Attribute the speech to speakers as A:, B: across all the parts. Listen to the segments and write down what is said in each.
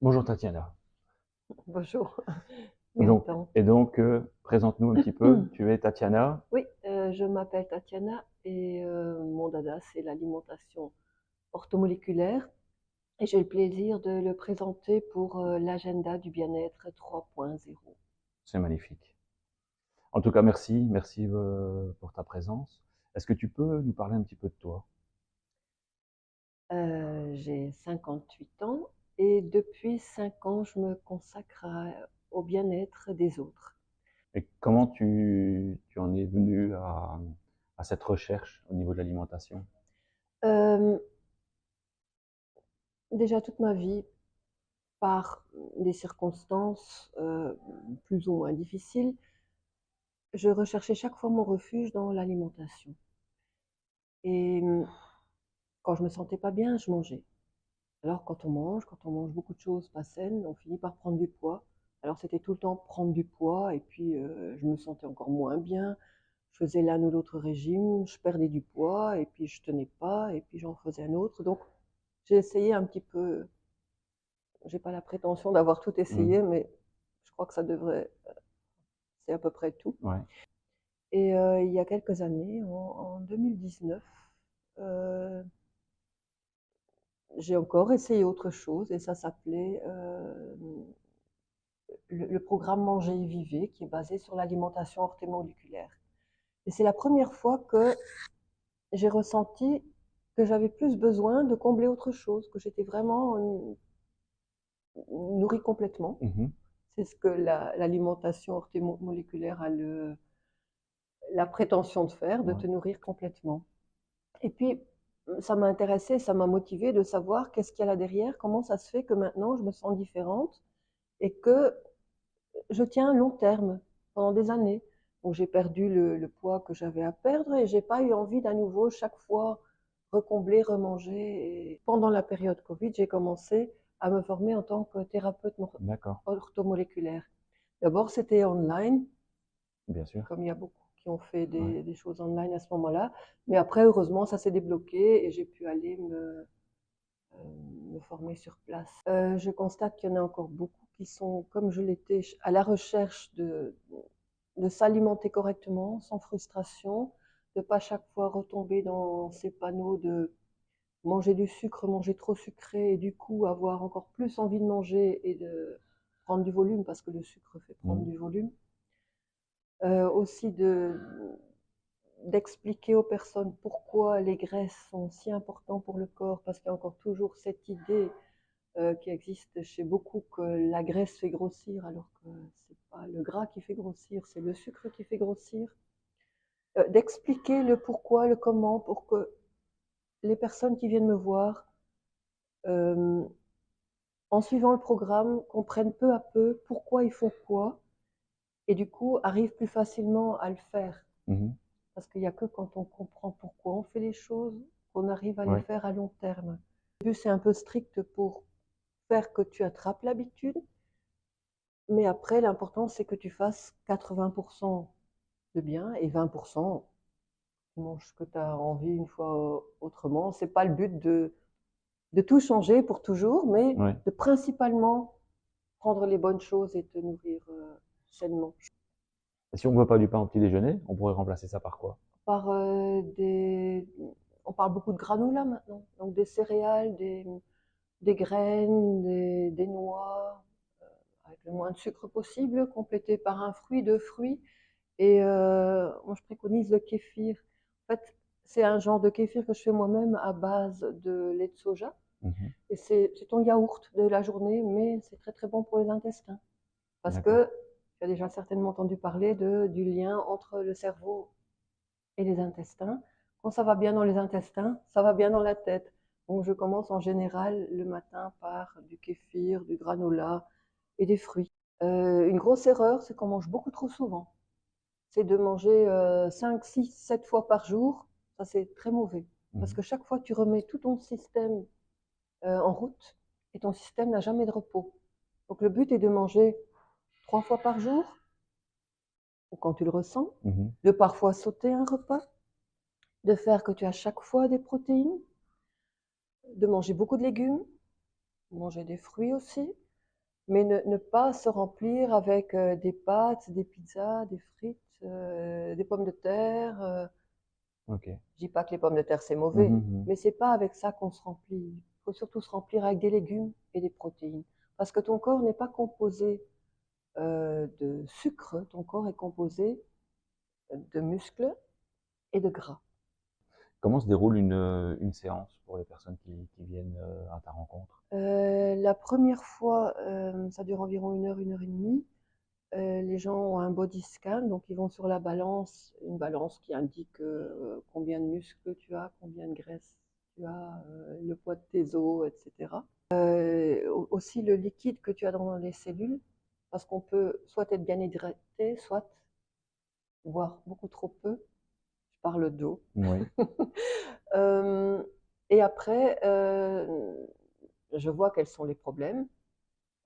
A: Bonjour Tatiana.
B: Bonjour,
A: Donc,
B: Gaëtan.
A: présente-nous un petit peu. Tu es Tatiana.
B: Oui, je m'appelle Tatiana et mon dada, c'est l'alimentation orthomoléculaire. Et j'ai le plaisir de le présenter pour l'agenda du bien-être 3.0.
A: C'est magnifique. En tout cas, merci. Merci pour ta présence. Est-ce que tu peux nous parler un petit peu de toi?
B: J'ai 58 ans et depuis 5 ans, je me consacre au bien-être des autres.
A: Et comment tu en es venu à cette recherche au niveau de l'alimentation?
B: Euh, Déjà toute ma vie, par des circonstances plus ou moins difficiles, je recherchais chaque fois mon refuge dans l'alimentation. Et quand je me sentais pas bien, je mangeais. Alors quand on mange beaucoup de choses pas saines, on finit par prendre du poids. Alors c'était tout le temps prendre du poids et puis je me sentais encore moins bien. Je faisais l'un ou l'autre régime, je perdais du poids et puis je tenais pas et puis j'en faisais un autre. Donc j'ai essayé un petit peu, j'ai pas la prétention d'avoir tout
A: Mhm.
B: essayé, mais je crois que ça devrait, c'est à peu près tout.
A: Ouais.
B: Et il y a quelques années, en 2019, j'ai encore essayé autre chose et ça s'appelait le programme Manger et Vivez qui est basé sur l'alimentation orthomoléculaire. Et c'est la première fois que j'ai ressenti que j'avais plus besoin de combler autre chose, que j'étais vraiment nourrie complètement.
A: Mhm.
B: C'est ce que l'alimentation orthomoléculaire a la prétention de faire, de
A: Ouais.
B: te nourrir complètement. Et puis, ça m'a intéressée, ça m'a motivée de savoir qu'est-ce qu'il y a là derrière, comment ça se fait que maintenant je me sens différente et que je tiens à long terme pendant des années. Donc j'ai perdu le poids que j'avais à perdre et j'ai pas eu envie d'à nouveau chaque fois recombler, remanger. Et pendant la période Covid, j'ai commencé à me former en tant que thérapeute
A: D'accord.
B: orthomoléculaire. D'abord, c'était online,
A: Bien sûr.
B: comme il y a beaucoup qui ont fait
A: Ouais.
B: des choses online à ce moment-là. Mais après, heureusement, ça s'est débloqué et j'ai pu aller me former sur place. Je constate qu'il y en a encore beaucoup qui sont, comme je l'étais, à la recherche de s'alimenter correctement, sans frustration, de ne pas chaque fois retomber dans ces panneaux de manger du sucre, manger trop sucré, et du coup avoir encore plus envie de manger et de prendre du volume, parce que le sucre fait prendre
A: Mhm.
B: du volume. Aussi d'expliquer aux personnes pourquoi les graisses sont si importantes pour le corps, parce qu'il y a encore toujours cette idée qui existe chez beaucoup que la graisse fait grossir, alors que c'est pas le gras qui fait grossir, c'est le sucre qui fait grossir. D'expliquer le pourquoi, le comment, pour que les personnes qui viennent me voir, euh, en suivant le programme, comprennent peu à peu pourquoi ils font quoi, et du coup arrivent plus facilement à le faire.
A: Mhm.
B: Parce qu'il n'y a que quand on comprend pourquoi on fait les choses qu'on arrive à les
A: Ouais.
B: faire à long terme. Au début, c'est un peu strict pour faire que tu attrapes l'habitude, mais après, l'important, c'est que tu fasses 80% de bien et 20%, tu manges ce que tu as envie une fois autrement. C'est pas le but de tout changer pour toujours, mais
A: Ouais.
B: de principalement prendre les bonnes choses et te nourrir sainement.
A: Et si on ne veut pas du pain au petit déjeuner, on pourrait remplacer ça par quoi?
B: Par on parle beaucoup de granola maintenant, donc des céréales, des graines, des noix, avec le moins de sucre possible, complété par un fruit, deux fruits. Et moi, je préconise le kéfir. En fait, c'est un genre de kéfir que je fais moi-même à base de lait de soja.
A: Mhm.
B: Et c'est ton yaourt de la journée, mais c'est très très bon pour les intestins. Parce
A: D'accord.
B: que tu as déjà certainement entendu parler du lien entre le cerveau et les intestins. Quand ça va bien dans les intestins, ça va bien dans la tête. Donc je commence en général le matin par du kéfir, du granola et des fruits. Une grosse erreur, c'est qu'on mange beaucoup trop souvent. C'est de manger 5, 6, 7 fois par jour. Ça, c'est très mauvais. Parce
A: Mhm.
B: que chaque fois, tu remets tout ton système en route et ton système n'a jamais de repos. Donc le but est de manger 3 fois par jour, ou quand tu le ressens,
A: Mhm.
B: de parfois sauter un repas, de faire que tu as chaque fois des protéines, de manger beaucoup de légumes, manger des fruits aussi. Mais ne pas se remplir avec des pâtes, des pizzas, des frites, des pommes de terre.
A: OK.
B: Je dis pas que les pommes de terre c'est
A: Mmh
B: mauvais,
A: mh, mmh.
B: mais c'est pas avec ça qu'on se remplit. Il faut surtout se remplir avec des légumes et des protéines. Parce que ton corps n'est pas composé de sucre, ton corps est composé de muscles et de gras.
A: Comment se déroule une séance pour les personnes qui viennent, à ta rencontre?
B: La première fois, ça dure environ une heure et demie. Les gens ont un body scan, donc ils vont sur la balance, une balance qui indique combien de muscles tu as, combien de graisse tu as, le poids de tes os, etc. Aussi le liquide que tu as dans les cellules, parce qu'on peut soit être bien hydraté, soit boire beaucoup trop peu. Je parle d'eau.
A: Oui.
B: Euh, et après, je vois quels sont les problèmes.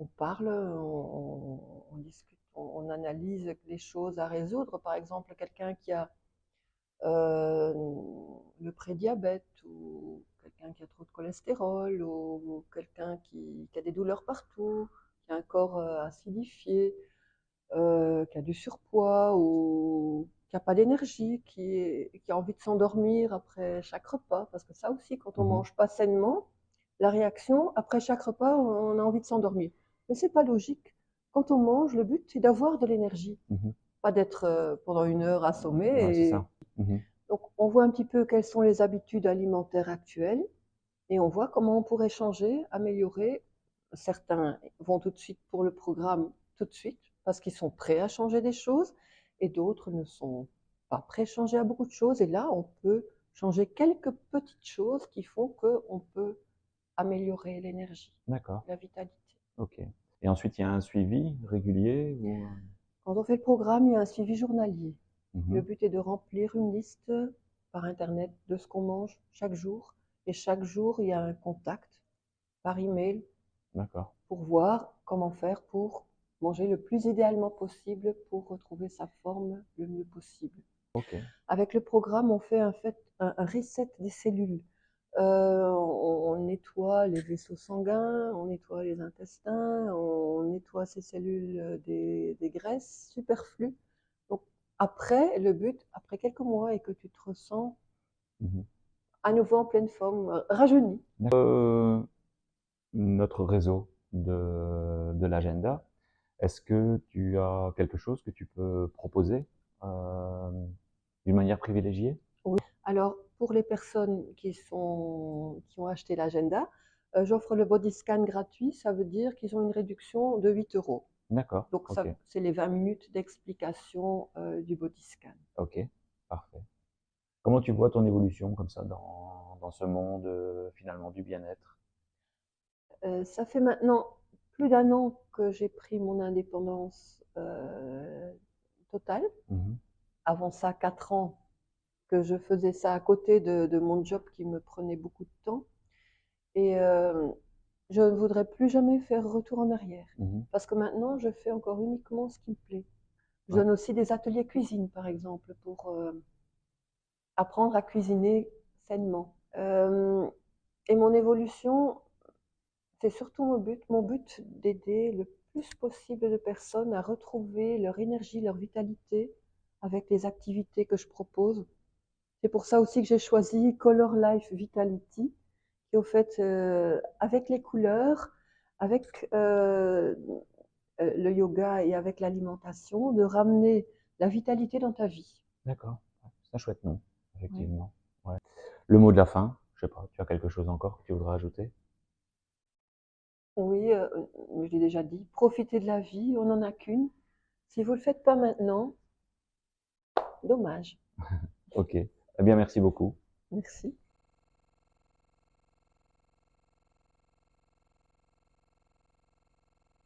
B: On parle, on discute, on analyse les choses à résoudre. Par exemple, quelqu'un qui a euh, le prédiabète ou quelqu'un qui a trop de cholestérol ou quelqu'un qui a des douleurs partout, qui a un corps acidifié, qui a du surpoids ou qui n'a pas d'énergie, qui a envie de s'endormir après chaque repas. Parce que ça aussi, quand on
A: Mmh mh.
B: mange pas sainement, la réaction, après chaque repas, on a envie de s'endormir. Mais c'est pas logique. Quand on mange, le but, c'est d'avoir de l'énergie,
A: Mmh.
B: pas d'être pendant une heure assommé.
A: Ouais, c'est
B: Et
A: ça. Mmh.
B: donc, on voit un petit peu quelles sont les habitudes alimentaires actuelles et on voit comment on pourrait changer, améliorer. Certains vont tout de suite pour le programme, tout de suite, parce qu'ils sont prêts à changer des choses, et d'autres ne sont pas prêts à changer à beaucoup de choses. Et là, on peut changer quelques petites choses qui font qu'on peut améliorer l'énergie,
A: D'accord,
B: la vitalité.
A: OK. Et ensuite, il y a un suivi régulier ou?
B: Quand on fait le programme, il y a un suivi journalier. Le
A: Mmh.
B: but est de remplir une liste par Internet de ce qu'on mange chaque jour. Et chaque jour, il y a un contact par email
A: D'accord,
B: pour voir comment faire pour manger le plus idéalement possible pour retrouver sa forme le mieux possible.
A: OK.
B: Avec le programme, on fait un reset des cellules. On nettoie les vaisseaux sanguins, on nettoie les intestins, on nettoie ces cellules des graisses superflues. Donc après, le but, après quelques mois et que tu te ressens
A: Mmh.
B: à nouveau en pleine forme, rajeuni.
A: Notre réseau de l'agenda, est-ce que tu as quelque chose que tu peux proposer, d'une manière privilégiée?
B: Oui. Alors, pour les personnes qui ont acheté l'agenda, j'offre le body scan gratuit. Ça veut dire qu'ils ont une réduction de 8 euros.
A: D'accord,
B: Donc,
A: OK,
B: c'est les 20 minutes d'explication du body scan.
A: OK, parfait. Comment tu vois ton évolution comme ça dans ce monde, finalement du bien-être?
B: Ça fait maintenant plus d'un an que j'ai pris mon indépendance totale.
A: Mmh.
B: Avant ça, 4 ans que je faisais ça à côté de mon job qui me prenait beaucoup de temps. Et je ne voudrais plus jamais faire retour en arrière.
A: Mmh.
B: Parce que maintenant, je fais encore uniquement ce qui me plaît. Je
A: Ouais,
B: donne aussi des ateliers cuisine, par exemple, pour apprendre à cuisiner sainement. Et mon évolution, c'est surtout mon but d'aider le plus possible de personnes à retrouver leur énergie, leur vitalité avec les activités que je propose. C'est pour ça aussi que j'ai choisi Color Life Vitality, qui est au fait avec les couleurs, avec le yoga et avec l'alimentation, de ramener la vitalité dans ta vie.
A: d'accord, ouais, c'est un chouette nom,
B: Oui,
A: effectivement, ouais. Le mot de la fin, je sais pas, tu as quelque chose encore que tu voudrais ajouter?
B: oui, je l'ai déjà dit, profitez de la vie, on n'en a qu'une. Si vous ne le faites pas maintenant, dommage.
A: OK. Eh bien, merci beaucoup.
B: Merci.